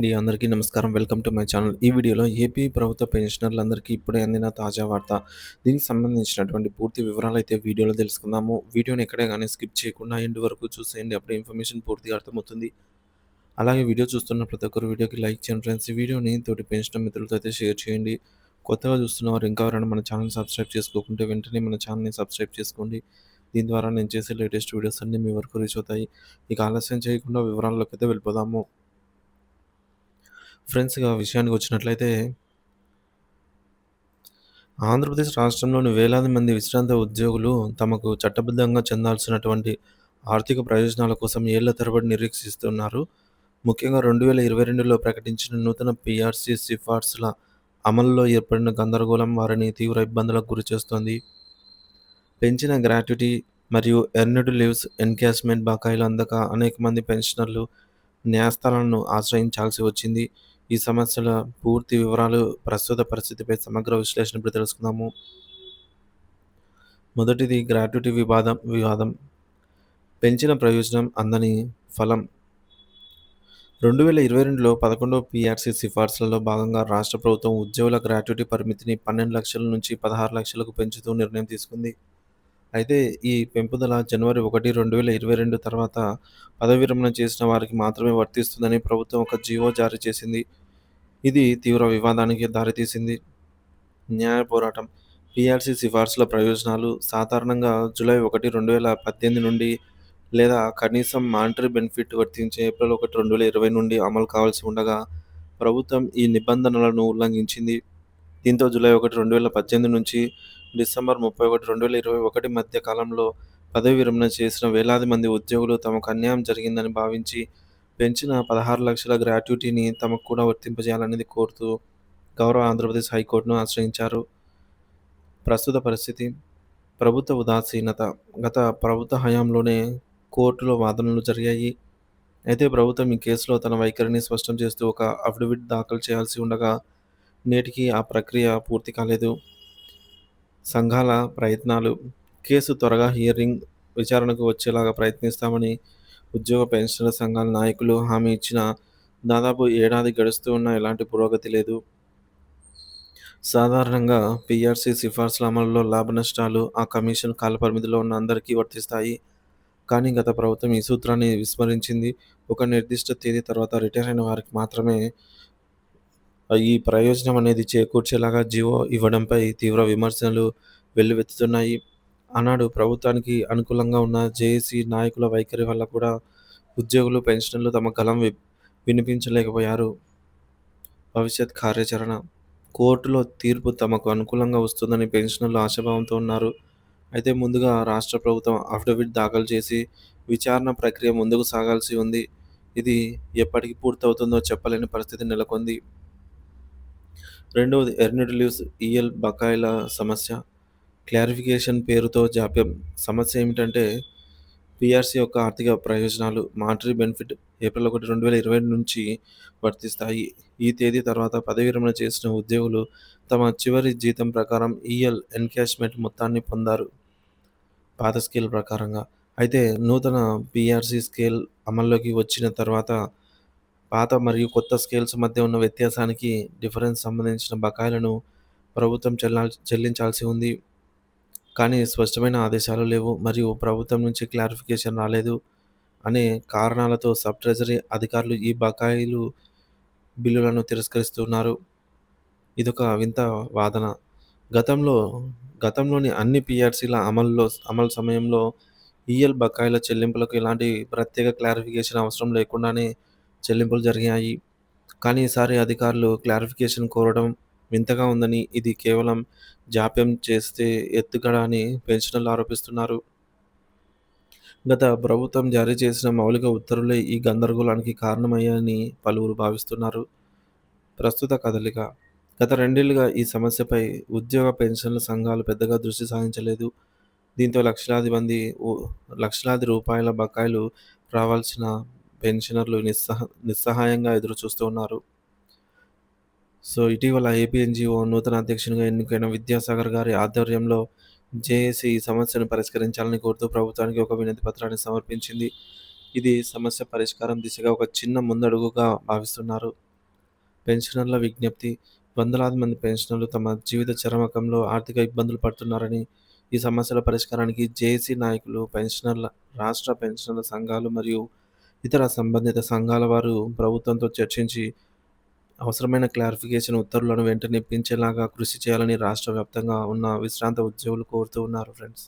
అందరికీ నమస్కారం. Welcome to my channel. ఈ వీడియోలో ఏపీ ప్రభుత్వ పెన్షనర్లందరికీ ఇప్పుడే అందిన తాజా వార్త. దీనికి సంబంధించినటువంటి పూర్తి వివరాలైతే వీడియోలో తెలుసుకుందాము. వీడియోని ఎక్కడే గాని స్కిప్ చేయకుండా ఎండ్ వరకు చూసేయండి. అప్పుడే ఇన్ఫర్మేషన్ పూర్తిగా అర్థమవుతుంది. అలాగే వీడియో చూస్తున్న ప్రతి ఒక్కరు వీడియోకి లైక్ చేయండి ఫ్రెండ్స్. ఈ వీడియోని తోటి పెన్షనర్ మిత్రులతో అయితే షేర్ చేయండి. కొత్తగా చూస్తున్నవారు ఇంకా ఎవరైనా మన ఛానల్ సబ్స్క్రైబ్ చేసుకోకుంటే వెంటనే మన ఛానల్‌ని సబ్స్క్రైబ్ చేసుకోండి. దీని ద్వారా నేను చేసే లేటెస్ట్ వీడియోస్ అన్నీ మీ వరకు రీచ్ అవుతాయి. ఇక ఆలస్యం చేయకుండా వివరాల్లోకైతే వెళ్ళిపోదాము. ఫ్రెండ్స్ ఇక విషయానికి వచ్చినట్లయితే ఆంధ్రప్రదేశ్ రాష్ట్రంలోని వేలాది మంది విశ్రాంత ఉద్యోగులు తమకు చట్టబద్ధంగా చెందాల్సినటువంటి ఆర్థిక ప్రయోజనాల కోసం ఏళ్ల తరబడి నిరీక్షిస్తున్నారు. ముఖ్యంగా 2022లో ప్రకటించిన నూతన పీఆర్సీ సిఫార్సుల అమలులో ఏర్పడిన గందరగోళం వారిని తీవ్ర ఇబ్బందులకు గురిచేస్తోంది. పెంచిన గ్రాట్యుటీ మరియు ఎర్న్డ్ లీవ్స్ ఎన్కాష్‌మెంట్ బకాయిలు అందక అనేక మంది పెన్షనర్లు న్యాయస్థానాలను ఆశ్రయించాల్సి వచ్చింది. ఈ సమస్యల పూర్తి వివరాలు, ప్రస్తుత పరిస్థితిపై సమగ్ర విశ్లేషణ ఇప్పుడు తెలుసుకుందాము. మొదటిది గ్రాట్యుటీ వివాదం. పెంచిన ప్రయోజనం అందని ఫలం. 2022లో 11వ పీఆర్సీ సిఫార్సులలో భాగంగా రాష్ట్ర ప్రభుత్వం ఉద్యోగుల గ్రాట్యుటీ పరిమితిని 12,00,000 నుంచి 16,00,000కు పెంచుతూ నిర్ణయం తీసుకుంది. అయితే ఈ పెంపుదల జనవరి 1, 2022 తర్వాత పదవీ విరమణ చేసిన వారికి మాత్రమే వర్తిస్తుందని ప్రభుత్వం ఒక జీవో జారీ చేసింది. ఇది తీవ్ర వివాదానికి దారితీసింది. న్యాయ పోరాటం. పీఆర్సీ సిఫార్సుల ప్రయోజనాలు సాధారణంగా జూలై 1, 2018 నుండి లేదా కనీసం మానిటరీ బెనిఫిట్ వర్తించే ఏప్రిల్ 1, 2020 నుండి అమలు కావాల్సి ఉండగా, ప్రభుత్వం ఈ నిబంధనలను ఉల్లంఘించింది. దీంతో జూలై 1, 2018 నుంచి డిసెంబర్ 31, 2021 మధ్య కాలంలో పదవీ విరమణ చేసిన వేలాది మంది ఉద్యోగులు తమకు అన్యాయం జరిగిందని భావించి పెంచిన 16,00,000 గ్రాట్యుటీని తమకు కూడా వర్తింపజేయాలని కోరుతూ గౌరవ ఆంధ్రప్రదేశ్ హైకోర్టును ఆశ్రయించారు. ప్రస్తుత పరిస్థితి. ప్రభుత్వ ఉదాసీనత. గత ప్రభుత్వ హయాంలోనే కోర్టులో వాదనలు జరిగాయి. అయితే ప్రభుత్వం ఈ కేసులో తన వైఖరిని స్పష్టం చేస్తూ ఒక అఫిడవిట్ దాఖలు చేయాల్సి ఉండగా, నేటికి ఆ ప్రక్రియ పూర్తి కాలేదు. సంఘాల ప్రయత్నాలు. కేసు త్వరగా విచారణకు వచ్చేలాగా ప్రయత్నిస్తామని ఉద్యోగ పెన్షనర్ల సంఘాల నాయకులు హామీ ఇచ్చినా దాదాపు ఏడాది గడుస్తూ ఉన్నా ఎలాంటి పురోగతి లేదు. సాధారణంగా పీఆర్సీ సిఫార్సుల అమలులో లాభనష్టాలు ఆ కమిషన్ కాలపరిమితిలో ఉన్న అందరికీ వర్తిస్తాయి. కానీ గత ప్రభుత్వం ఈ సూత్రాన్ని విస్మరించింది. ఒక నిర్దిష్ట తేదీ తర్వాత రిటైర్ అయిన వారికి మాత్రమే ఈ ప్రయోజనం అనేది చేకూర్చేలాగా జీవో ఇవ్వడంపై తీవ్ర విమర్శలు వెల్లువెత్తుతున్నాయి. ఆనాడు ప్రభుత్వానికి అనుకూలంగా ఉన్న జేఏసీ నాయకుల వైఖరి వల్ల కూడా ఉద్యోగులు, పెన్షనర్లు తమ గళం వినిపించలేకపోయారు. భవిష్యత్ కార్యాచరణ. కోర్టులో తీర్పు తమకు అనుకూలంగా వస్తుందని పెన్షనర్లు ఆశాభావంతో ఉన్నారు. అయితే ముందుగా రాష్ట్ర ప్రభుత్వం అఫిడవిట్ దాఖలు చేసి విచారణ ప్రక్రియ ముందుకు సాగాల్సి ఉంది. ఇది ఎప్పటికి పూర్తవుతుందో చెప్పలేని పరిస్థితి నెలకొంది. రెండవది ఎర్న్డ్ లీవ్స్ ఈఎల్ బకాయిల సమస్య. క్లారిఫికేషన్ పేరుతో జాప్యం. సమస్య ఏమిటంటే పీఆర్సీ యొక్క ఆర్థిక ప్రయోజనాలు మానిటరీ బెనిఫిట్ ఏప్రిల్ 1, 2020 నుంచి వర్తిస్తాయి. ఈ తేదీ తర్వాత పదవీ విరమణ చేసిన ఉద్యోగులు తమ చివరి జీతం ప్రకారం ఈఎల్ ఎన్కాష్‌మెంట్ మొత్తాన్ని పొందారు పాత స్కేల్ ప్రకారంగా. అయితే నూతన పీఆర్సీ స్కేల్ అమల్లోకి వచ్చిన తర్వాత పాత మరియు కొత్త స్కేల్స్ మధ్య ఉన్న వ్యత్యాసానికి డిఫరెన్స్ సంబంధించిన బకాయిలను ప్రభుత్వం చెల్లించాల్సి ఉంది. కానీ స్పష్టమైన ఆదేశాలు లేవు మరియు ప్రభుత్వం నుంచి క్లారిఫికేషన్ రాలేదు అనే కారణాలతో సబ్ ట్రెజరీ అధికారులు ఈ బకాయిలు బిల్లులను తిరస్కరిస్తున్నారు. ఇదొక వింత వాదన. గతంలో గతంలోని అన్ని పీఆర్సీల అమలు సమయంలో ఈఎల్ బకాయిల చెల్లింపులకు ఎలాంటి ప్రత్యేక క్లారిఫికేషన్ అవసరం లేకుండానే చెల్లింపులు జరిగాయి. కానీ ఈసారి అధికారులు క్లారిఫికేషన్ కోరడం వింతగా ఉందని, ఇది కేవలం జాప్యం చేస్తే ఎత్తుగడ అని పెన్షనర్లు ఆరోపిస్తున్నారు. గత ప్రభుత్వం జారీ చేసిన మౌలిక ఉత్తర్వులే ఈ గందరగోళానికి కారణమయ్యాయని పలువురు భావిస్తున్నారు. ప్రస్తుత కదలిక. గత 2 ఏళ్లుగా ఈ సమస్యపై ఉద్యోగ పెన్షన్ల సంఘాలు పెద్దగా దృష్టి సారించలేదు. దీంతో లక్షలాది రూపాయల బకాయిలు రావాల్సిన పెన్షనర్లు నిస్సహాయంగా ఎదురుచూస్తూ ఉన్నారు. ఇటీవల ఏపీ ఎన్‌జీఓ నూతన అధ్యక్షునిగా ఎన్నికైన విద్యాసాగర్ గారి ఆధ్వర్యంలో జేఏసీ ఈ సమస్యను పరిష్కరించాలని కోరుతూ ప్రభుత్వానికి ఒక వినతి పత్రాన్ని సమర్పించింది. ఇది సమస్య పరిష్కారం దిశగా ఒక చిన్న ముందడుగుగా భావిస్తున్నారు. పెన్షనర్ల విజ్ఞప్తి: వందలాది మంది పెన్షనర్లు తమ జీవిత చరమకంలో ఆర్థిక ఇబ్బందులు పడుతున్నారని, ఈ సమస్యల పరిష్కారానికి జేఏసీ నాయకులు, పెన్షనర్ల రాష్ట్ర పెన్షనర్ల సంఘాలు మరియు ఇతర సంబంధిత సంఘాల వారు ప్రభుత్వంతో చర్చించి అవసరమైన క్లారిఫికేషన్ ఉత్తర్వులను వెంటనే ఇప్పించేలాగా కృషి చేయాలని రాష్ట్ర వ్యాప్తంగా ఉన్న విశ్రాంత ఉద్యోగులు కోరుతూ ఉన్నారు ఫ్రెండ్స్.